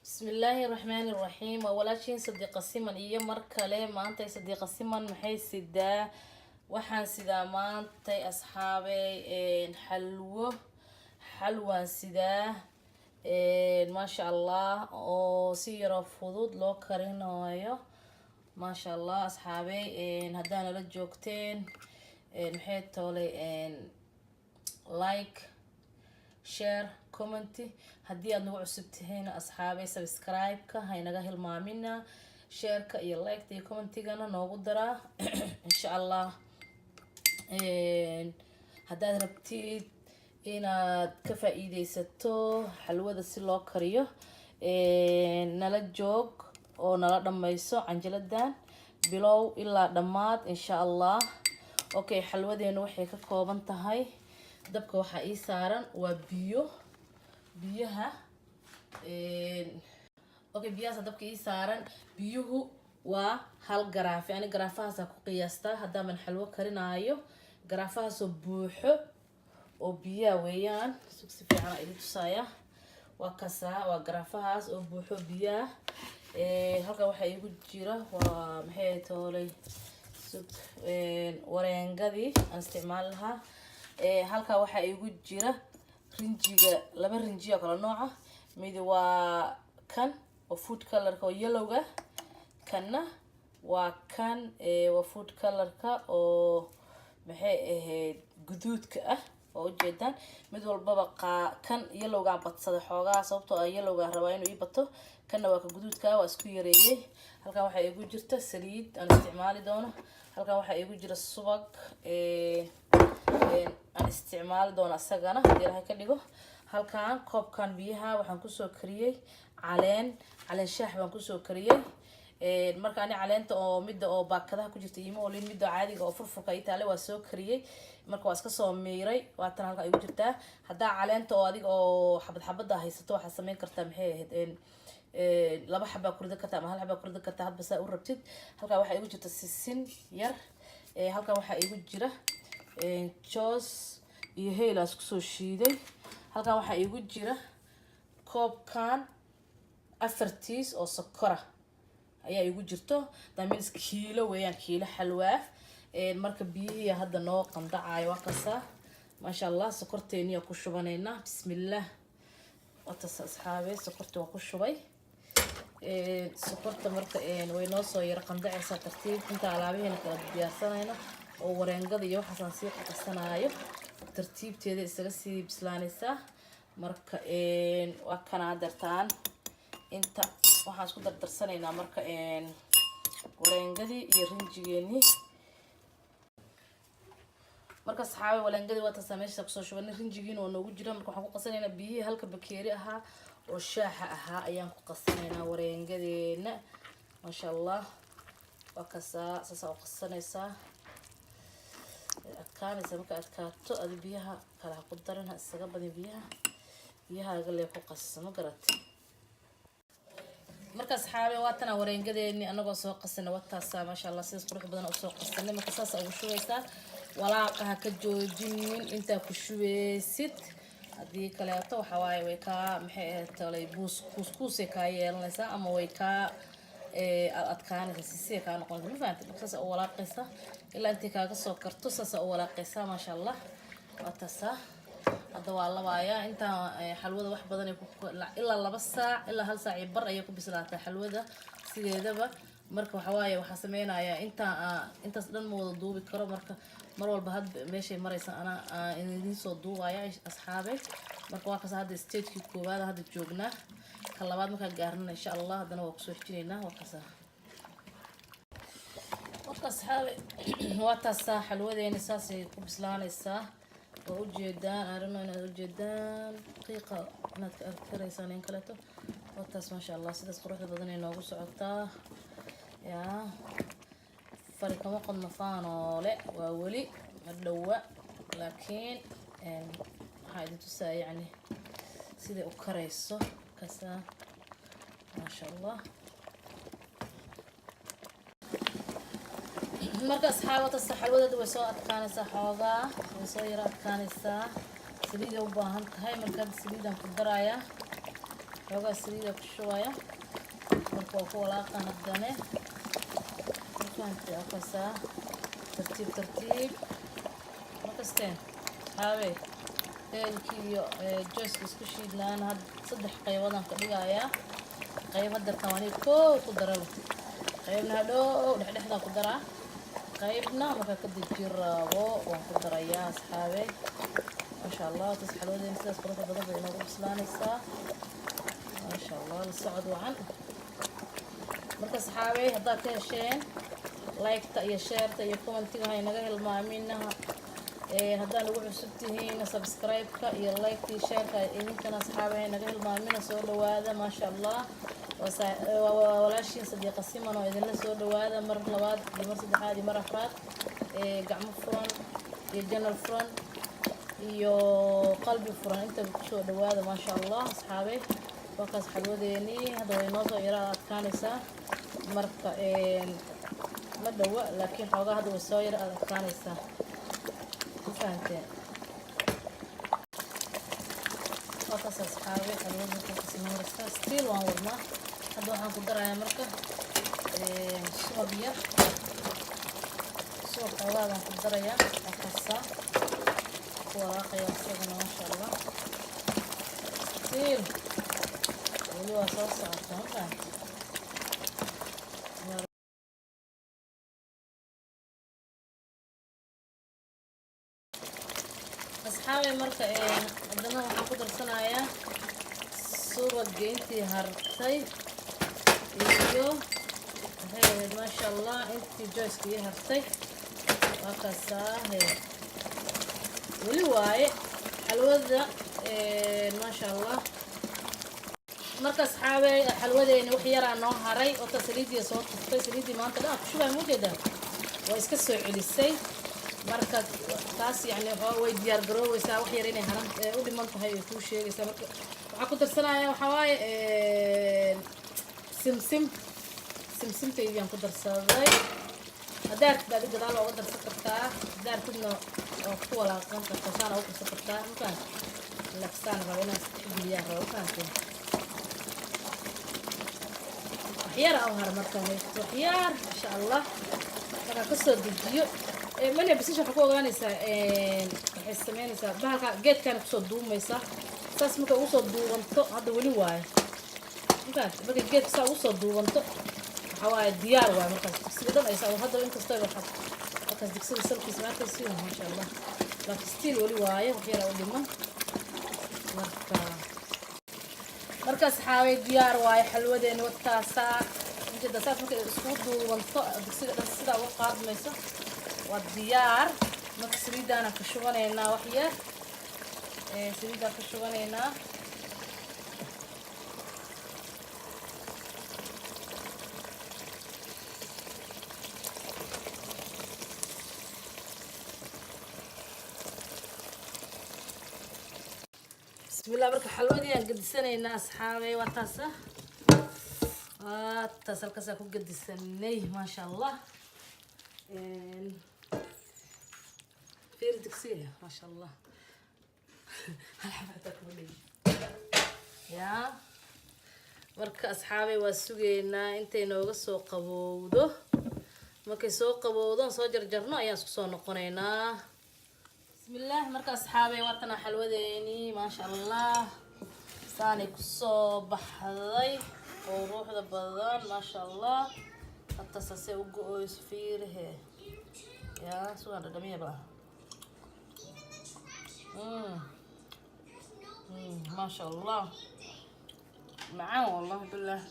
بسم الله الرحمن الرحيم وولاشين صديقة سيمن iyo mar kale maanta صديقة siman maxay sidaa waxaan sidaa maanta asxaabay xalwaan sidaa maasha Allah oo si yar fudud loo karinayo maasha Allah asxaabay hadaan la joogteen maxay toolay like share comment haddii aad nagu cusub tihiin asxaabay subscribe-ka haynaga hilmaamina share-ka iyo like-ta iyo comment-gana noogu dara insha Allah haddaad rabtid inaad ka faa'iideysato xalwada si loo kariyo nala joog oo nala dhammayso canjaladan bilow ilaa dhammaad insha Allah okay xalwadeenu waxay ka kooban tahay dabka waxa ii saaran waa biyaha okay biyaha dabka ii saaran biyuhu waa hal garaaf yani garaafahaas ku qiyaasta hadaan xalwo karinaayo garaafahaas oo buuxo oo biyaha weeyaan si fiican ay tusaya waa waa garaafahaas oo buuxo biyaha halka waxa igu jira waa maxay toolay wareengadii aan isticmaal lahaa halka waxa igu jira rinjiga laba rinji oo kala nooc ah mid waa kan oo food color oo yellow-ga kana waa kan waa food color-ka oo maxay ahayd guduudka ah oo jeedaan mid walbaba kan yellow-ga badsada xoogaa sababtoo ah yellow-ga rabaa inuu ii bato kana waa ka guduudka waa isku yareeyay halka waxa igu jirta saliid aan isticmaali doono halka waxa igu jira subag aan isticmaali doono asagana hadii Ilaahay ka dhigo halkaan koobkan biyaha waxaan ku soo kariyay caleen shaah baan ku soo kariyay marka aan caleenta oo midda oo baakadaha ku jirta iimo oo lin midda caadiga oo furfurka ay taale waa soo kariyay marka waa iska soo miiray waa tan halka ay ugu jirtaa hadaa caleenta oo adiga oo xabad haysato waxa sameyn kartaa maxay ahayd laba xabba ku rida kartaa ama hal xabba ku rida kartaa hadba saa u rabtid halka waxa igu jirta sisin yar halka waxa igu jira joos iyo heelaas ku soo shiiday halka waxa igu jira koobkan afartiis oo sokora ayaa igu jirto damiis kiilo weeyaan kiilo xalwaaf marka biyihii hadda noo qandacayo waa kasa maasha Allah sokorteeniya ku shubanayna bismillaah wata asxaabay sokorta waa ku shubay sokorta marka way noo soo yar qandacaysa tartiib inta alaabaheena kala diyaarsanayna oo wareengada iyo waxaan sii qasanaayo tartiibteeda isaga sii bislaanaysa marka waa kana dartaan inta waxaan isku dardarsanaynaa marka wareengadii iyo rinjigeeni marka saxaabe wareengadii waa tasameysha ku soo shubanay rinjigiina oo noogu jira marka waxaan ku qasanaynaa biyihii halka bakeeri ahaa oo shaaha ahaa ayaan ku qasanaynaa wareengadeena masha Allah waa kasaa u qasanaysaa adkaanaysa marka adkaato adi biyaha kala ku daran isaga badin biyaha galee ku qasamo garatay marka saxaabe waa tan wareengadeeni anagoo soo qasana wataasa masha Allah sidaas qurux badan oo soo qasanay marka saas ugu shubeysaa walaaqaha ka joojinin inta ku shubeysid hadii kaleeto waxa waaye way ka maxay tahay kuuskuus ka yeelanaysaa ama way ka adkaanaysa si ka noqonaysa ma fahanti marka saas oo walaaqaysa ilaa intii kaaga soo karto saas oo walaaqaysa masha Allah wataasa hadda waa labaaya inta xalwada wax badan ay ku ilaa 2 saac ilaa 1 saac bar ay ku bislaataa xalwada sideedaba marka waxa waaye waxa sameeynaya intaas dhan ma wada duubi karo marka mar walba had meeshay maraysa ana idin soo duubaya asxaabay marka waa kaas hadda stage-kii koowaad hadda joognaa ka labaad marka gaarnaa insha Allah hadana waa ku soo xijinaynaa waa kaas asxaabay waa taas xalwadeena saas ay ku bislaanaysaa وجدان أرمنا وجدان دقيقة نتأكد إن كلته وتس ما شاء الله سيدس قروح بدني نوجو سعطة يا فريق ما قد نفانو لا وولي مدلوة لكن هاي تسا يعني سيدي أكريسو كسا ما شاء الله marka asxaabta saxalwada way soo adkaanaysaa xoogaa way soo yar adkaanaysaa saliid u baahan tahay marka saliidan ku daraya xoogaa saliida ku shubaya marka waa ku walaaqa haddane markaantii akasaa tartiib tartiib makasteen xaabe eelkii iyo joyska isku shiidlaan had 3 qayboodaan ka dhigayaa qayb hadda tawani koo ku darabo qaybna hadhow dhexdhexda ku daraa qaybna marka ka dejirabo waan ku darayaa asxaabe masha Allah tasxaloodeen sidaas quruxda badan bay inoogu bislaanaysaa masha Allah la socod wacan marka asxaabe haddaad ka hesheen like-ta iyo share-ta iyo comment-ga hay naga hilmaaminaha haddaan ugu cusub tihiin subscribe-ka iyo like-ta iyo share-ka idinkana asxaabe hay naga hilmaamina soo dhawaada masha Allah walaashiin Sadiiqa Siman oo idinla soo dhawaada mar labaad iyo mar saddexaad iyo mar afraad gacmo furan iyo janal furan iyo qalbi furan inta ku soo dhawaada masha Allah asxaabe wakaas xalwadeeni hadda way noo soo yara adkaanaysaa marka ma dhawa laakiin xoogaa hadda way soo yara adkaanaysaa fahanteen wakaas asxaabe xalwada kasii maraysa still waan wadnaa hadda waxaan ku darayaa marka subag yar subag xoogaadaan ku darayaa wakaasa ku walaaqaya isagana masha Allah still weli waa soo socota markaan asxaabe marka haddana waxaan ku darsanayaa subaga intii hartay iyo masha Allah intii joyska ii hartay wakaasaa weli waaye xalwada masha Allah marka asxaabe xalwadeeni wax yaraa noo haray oo saliidii soo tuftay saliidii maanta dhan ku shubay muujeeda waa iska soo celisay marka taas yani way diyaar garoowaysaa wax yar inay haran u dhiman tahay ay ku sheegaysaa marka waxaan ku darsanayaa waxa waaye simsimtaydii aan ku darsaday hadaad baad gadaal uga darsan kartaa hadaad kudna oo ku walaaqan kartaa saana ugu darsan kartaa markaan lafsaan rabo inaan isbiyaan rabo fahanteen waxyar au har markaan waxyar insha Allah markaan kasoo dejiyo mana bisasha waxaa ku ogaanaysaa waxay sameynaysaa bahalka geedkaana kusoo duumaysaa saas marka ugu soo duubanto hadda weli waaye marka geedka saa ugu soo duubanto waxaa waaye diyaar waaye markaas digsiga dhan ay saa hadda inkastoo waxaad markaas digsiga salkiisa maanta siin masha Allah laakiin still weli waaye wax yar u dhiman marka asxaabay diyaar waaye xalwadeeni wadkaasaa inta saas marka isku duubanto digsiga dhan sidaa uga qaadmayso waa diyaar marka saliidana ka shubanaynaa wax yar saliida ka shubanaynaa bismillah marka xalwadii aan gadisanaynaa asxaabay waa taasa halkaas ku gadisanay masha Allah فير دكسية ما شاء الله هالحبتك ولي يا marka asxaabay waa sugeynaa intay nooga soo qabowdo markay soo qabowdo soo jarjarno ayaan isku soo noqonaynaa bismillaah marka asxaabay waatana xalwadeeni ma sha Allah saanay ku soo baxday oo ruuxda badan ma sha Allah hatta sasay ugu ooys fiirhe ya suuqa dhadhamiya baa ما شاء الله معاه والله بالله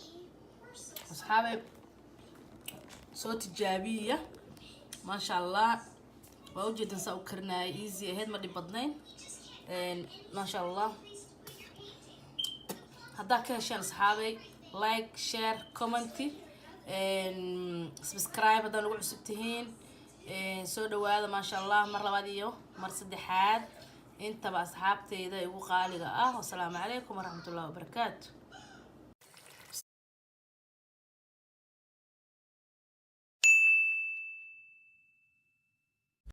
أصحابي صوت إيجابية ما شاء الله وأوجد نساء كرنا إيزي هاد ما بدنين ما شاء الله هذا كاشان أصحابي لايك شير كومنتي سبسكرايب هذا نقول سبتهين سو هذا ما شاء الله مرة بعديو مرة صدحات انت بأصحابتي إذا يقول قالي والسلام عليكم ورحمة الله وبركاته.